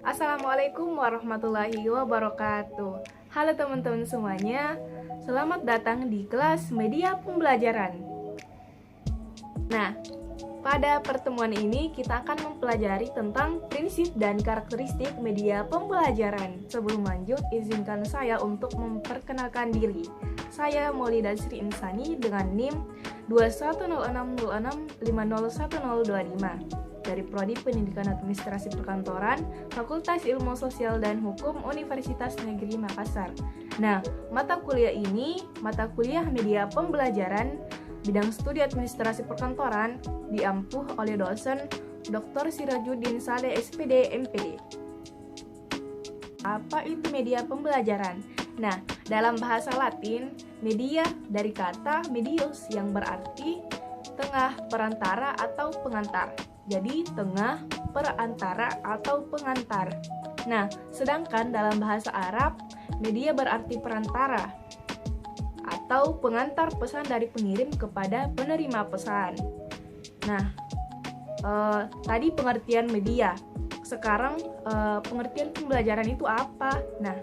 Assalamualaikum warahmatullahi wabarakatuh. Halo teman-teman semuanya, selamat datang di kelas media pembelajaran. Nah, pada pertemuan ini kita akan mempelajari tentang prinsip dan karakteristik media pembelajaran. Sebelum lanjut, izinkan saya untuk memperkenalkan diri. Saya Maulida Sri Insani dengan NIM 210606501025 dari Prodi Pendidikan Administrasi Perkantoran, Fakultas Ilmu Sosial dan Hukum Universitas Negeri Makassar. Nah, mata kuliah ini, mata kuliah media pembelajaran, bidang studi administrasi perkantoran, diampuh oleh dosen Dr. Sirajuddin Saleh SPD MPD. Apa itu media pembelajaran? Nah, dalam bahasa Latin, media dari kata medius yang berarti tengah, perantara, atau pengantar. Jadi, tengah, perantara, atau pengantar. Nah, sedangkan dalam bahasa Arab, media berarti perantara atau pengantar pesan dari pengirim kepada penerima pesan. Nah, tadi pengertian media. Sekarang, pengertian pembelajaran itu apa? Nah,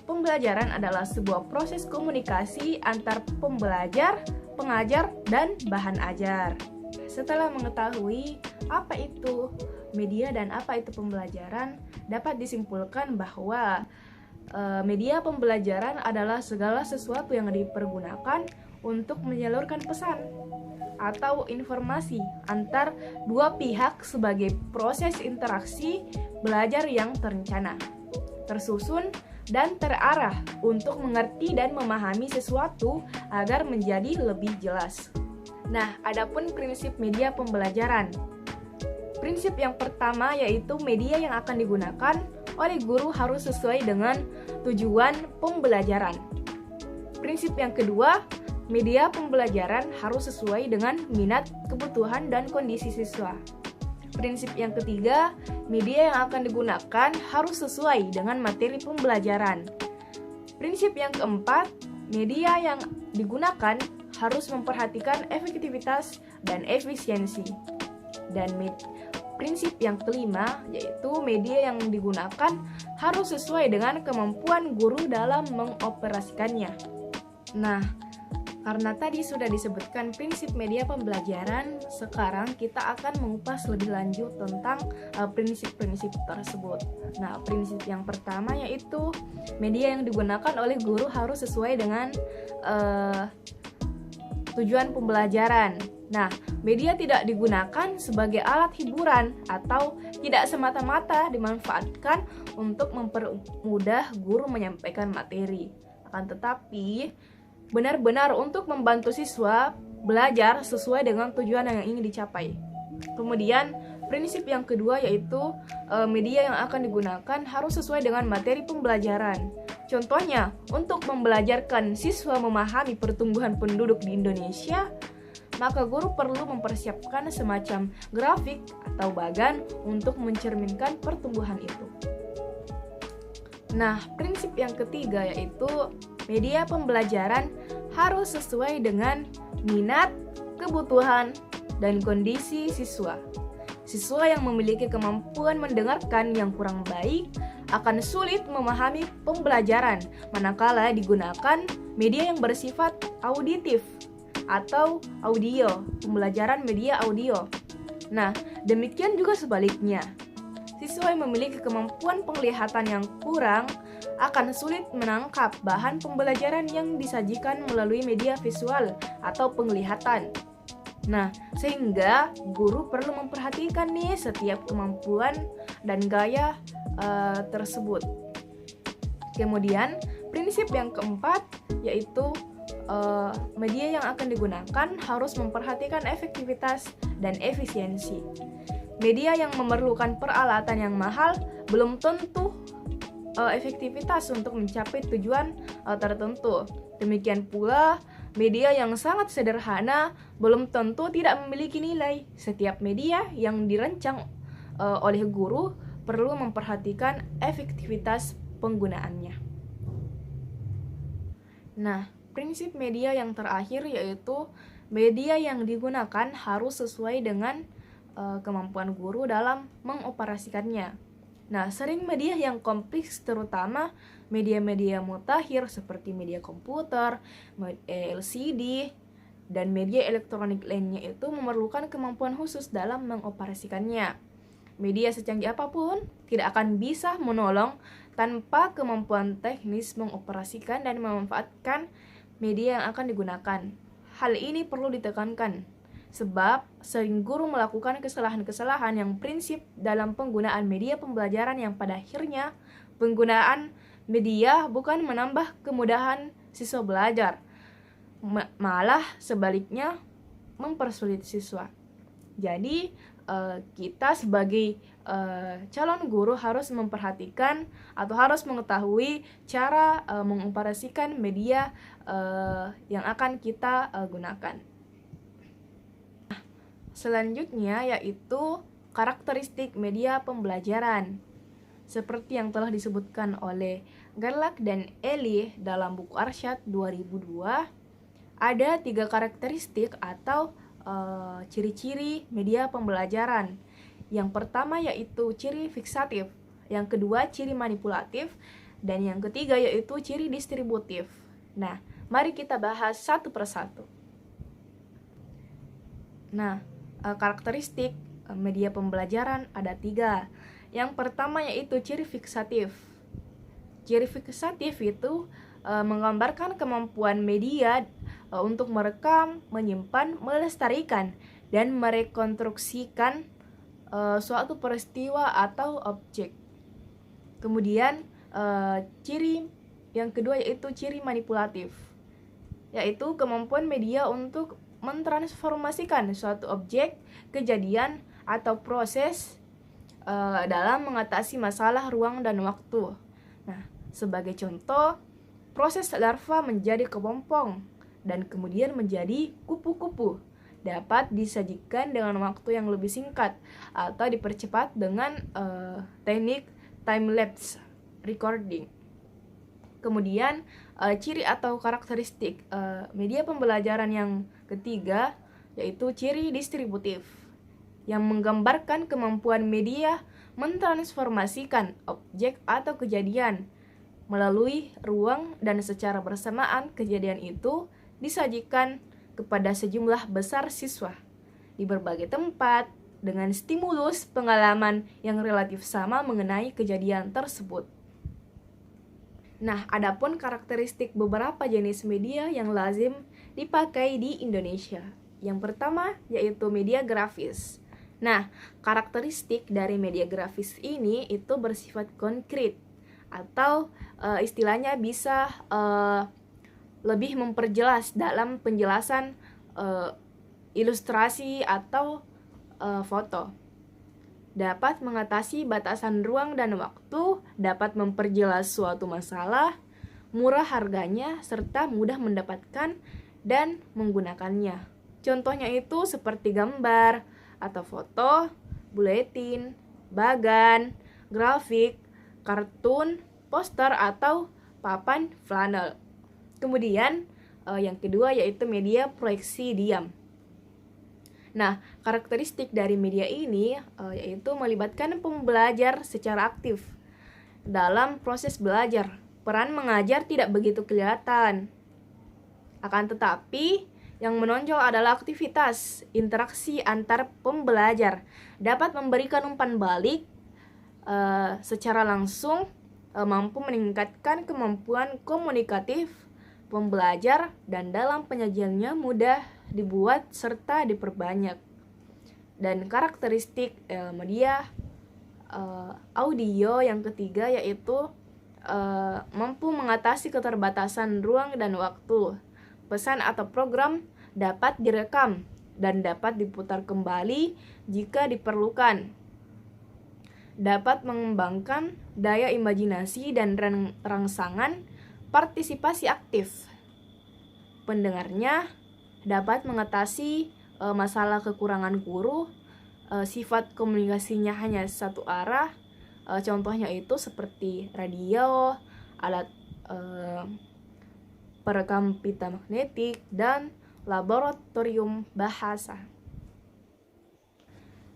pembelajaran adalah sebuah proses komunikasi antar pembelajar, pengajar, dan bahan ajar. Setelah mengetahui apa itu media dan apa itu pembelajaran, dapat disimpulkan bahwa media pembelajaran adalah segala sesuatu yang dipergunakan untuk menyalurkan pesan atau informasi antar dua pihak sebagai proses interaksi belajar yang terencana, tersusun, dan terarah untuk mengerti dan memahami sesuatu agar menjadi lebih jelas. Nah, adapun prinsip media pembelajaran. Prinsip yang pertama yaitu media yang akan digunakan oleh guru harus sesuai dengan tujuan pembelajaran. Prinsip yang kedua, media pembelajaran harus sesuai dengan minat, kebutuhan, dan kondisi siswa. Prinsip yang ketiga, media yang akan digunakan harus sesuai dengan materi pembelajaran. Prinsip yang keempat, media yang digunakan harus memperhatikan efektivitas dan efisiensi. Dan prinsip yang kelima, yaitu media yang digunakan harus sesuai dengan kemampuan guru dalam mengoperasikannya. Nah, karena tadi sudah disebutkan prinsip media pembelajaran, sekarang kita akan mengupas lebih lanjut tentang prinsip-prinsip tersebut. Nah, prinsip yang pertama yaitu media yang digunakan oleh guru harus sesuai dengan tujuan pembelajaran. Nah, media tidak digunakan sebagai alat hiburan atau tidak semata-mata dimanfaatkan untuk mempermudah guru menyampaikan materi. Akan tetapi, benar-benar untuk membantu siswa belajar sesuai dengan tujuan yang ingin dicapai. Kemudian, prinsip yang kedua yaitu media yang akan digunakan harus sesuai dengan materi pembelajaran. Contohnya, untuk membelajarkan siswa memahami pertumbuhan penduduk di Indonesia, maka guru perlu mempersiapkan semacam grafik atau bagan untuk mencerminkan pertumbuhan itu. Nah, prinsip yang ketiga yaitu media pembelajaran harus sesuai dengan minat, kebutuhan, dan kondisi siswa. Siswa yang memiliki kemampuan mendengarkan yang kurang baik akan sulit memahami pembelajaran manakala digunakan media yang bersifat auditif atau audio, pembelajaran media audio. Nah, demikian juga sebaliknya. Siswa yang memiliki kemampuan penglihatan yang kurang akan sulit menangkap bahan pembelajaran yang disajikan melalui media visual atau penglihatan. Nah, sehingga guru perlu memperhatikan nih setiap kemampuan dan gaya tersebut. Kemudian, prinsip yang keempat yaitu media yang akan digunakan harus memperhatikan efektivitas dan efisiensi. Media yang memerlukan peralatan yang mahal belum tentu efektivitas untuk mencapai tujuan tertentu. Demikian pula, media yang sangat sederhana belum tentu tidak memiliki nilai. Setiap media yang dirancang oleh guru perlu memperhatikan efektivitas penggunaannya. Nah, prinsip media yang terakhir yaitu media yang digunakan harus sesuai dengan kemampuan guru dalam mengoperasikannya. Nah, sering media yang kompleks, terutama media-media mutakhir seperti media komputer, LCD, dan media elektronik lainnya itu memerlukan kemampuan khusus dalam mengoperasikannya. Media secanggih apapun tidak akan bisa menolong tanpa kemampuan teknis mengoperasikan dan memanfaatkan media yang akan digunakan. Hal ini perlu ditekankan, sebab sering guru melakukan kesalahan-kesalahan yang prinsip dalam penggunaan media pembelajaran yang pada akhirnya penggunaan media bukan menambah kemudahan siswa belajar, malah sebaliknya mempersulit siswa. Jadi kita sebagai calon guru harus memperhatikan atau harus mengetahui cara mengoperasikan media yang akan kita gunakan. Selanjutnya yaitu karakteristik media pembelajaran. Seperti yang telah disebutkan oleh Gerlach dan Elie dalam buku Arsyad 2002, ada 3 karakteristik atau ciri-ciri media pembelajaran. Yang pertama yaitu ciri fiksatif, yang kedua ciri manipulatif, dan yang ketiga yaitu ciri distributif. Nah, mari kita bahas satu persatu. Nah, karakteristik media pembelajaran ada 3. Yang pertama yaitu ciri fiksatif. Ciri fiksatif itu menggambarkan kemampuan media untuk merekam, menyimpan, melestarikan, dan merekonstruksikan suatu peristiwa atau objek. Kemudian ciri yang kedua yaitu ciri manipulatif, yaitu kemampuan media untuk mentransformasikan suatu objek, kejadian, atau proses dalam mengatasi masalah ruang dan waktu. Nah, sebagai contoh, proses larva menjadi kepompong dan kemudian menjadi kupu-kupu dapat disajikan dengan waktu yang lebih singkat atau dipercepat dengan teknik time-lapse recording. Kemudian ciri atau karakteristik media pembelajaran yang ketiga yaitu ciri distributif, yang menggambarkan kemampuan media mentransformasikan objek atau kejadian melalui ruang dan secara bersamaan kejadian itu disajikan kepada sejumlah besar siswa di berbagai tempat dengan stimulus pengalaman yang relatif sama mengenai kejadian tersebut. Nah, adapun karakteristik beberapa jenis media yang lazim dipakai di Indonesia. Yang pertama yaitu media grafis. Nah, karakteristik dari media grafis ini itu bersifat konkret atau istilahnya bisa lebih memperjelas dalam penjelasan ilustrasi atau foto. Dapat mengatasi batasan ruang dan waktu, dapat memperjelas suatu masalah, murah harganya, serta mudah mendapatkan dan menggunakannya. Contohnya itu seperti gambar atau foto, buletin, bagan, grafik, kartun, poster, atau papan flanel. Kemudian yang kedua yaitu media proyeksi diam. Nah, karakteristik dari media ini yaitu melibatkan pembelajar secara aktif dalam proses belajar. Peran mengajar tidak begitu kelihatan. Akan tetapi, yang menonjol adalah aktivitas interaksi antar pembelajar, dapat memberikan umpan balik secara langsung, mampu meningkatkan kemampuan komunikatif pembelajar, dan dalam penyajiannya mudah dibuat serta diperbanyak. Dan karakteristik media audio yang ketiga yaitu mampu mengatasi keterbatasan ruang dan waktu. Pesan atau program dapat direkam dan dapat diputar kembali jika diperlukan. Dapat mengembangkan daya imajinasi dan rangsangan partisipasi aktif. Pendengarnya dapat mengatasi masalah kekurangan guru, sifat komunikasinya hanya satu arah. Contohnya itu seperti radio, alat perekam pita magnetik, dan laboratorium bahasa.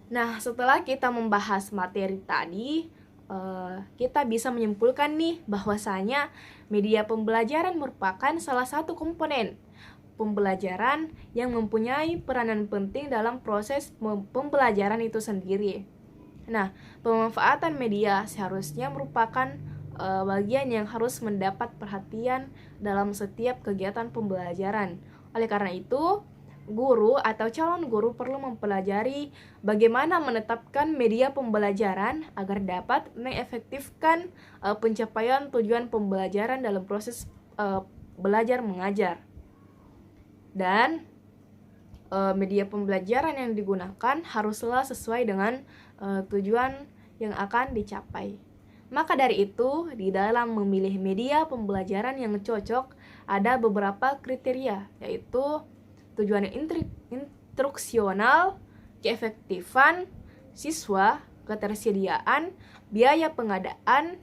Nah, setelah kita membahas materi tadi, kita bisa menyimpulkan nih bahwasanya media pembelajaran merupakan salah satu komponen pembelajaran yang mempunyai peranan penting dalam proses pembelajaran itu sendiri. Nah, pemanfaatan media seharusnya merupakan bagian yang harus mendapat perhatian dalam setiap kegiatan pembelajaran. Oleh karena itu, guru atau calon guru perlu mempelajari bagaimana menetapkan media pembelajaran agar dapat mengefektifkan pencapaian tujuan pembelajaran dalam proses belajar mengajar. Dan media pembelajaran yang digunakan haruslah sesuai dengan tujuan yang akan dicapai. Maka dari itu, di dalam memilih media pembelajaran yang cocok, ada beberapa kriteria, yaitu tujuan instruksional, keefektifan siswa, ketersediaan, biaya pengadaan,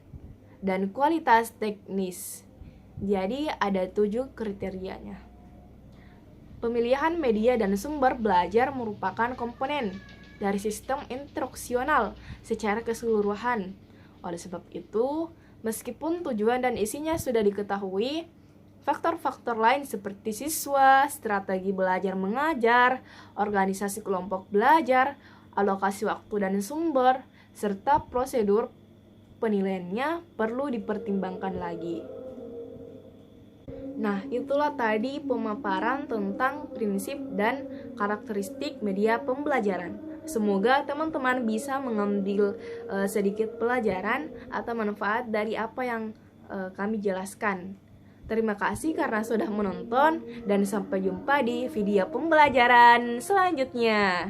dan kualitas teknis. Jadi ada 7 kriterianya. Pemilihan media dan sumber belajar merupakan komponen dari sistem instruksional secara keseluruhan. Oleh sebab itu, meskipun tujuan dan isinya sudah diketahui, faktor-faktor lain seperti siswa, strategi belajar mengajar, organisasi kelompok belajar, alokasi waktu dan sumber, serta prosedur penilaiannya perlu dipertimbangkan lagi. Nah, itulah tadi pemaparan tentang prinsip dan karakteristik media pembelajaran. Semoga teman-teman bisa mengambil sedikit pelajaran atau manfaat dari apa yang kami jelaskan. Terima kasih karena sudah menonton dan sampai jumpa di video pembelajaran selanjutnya.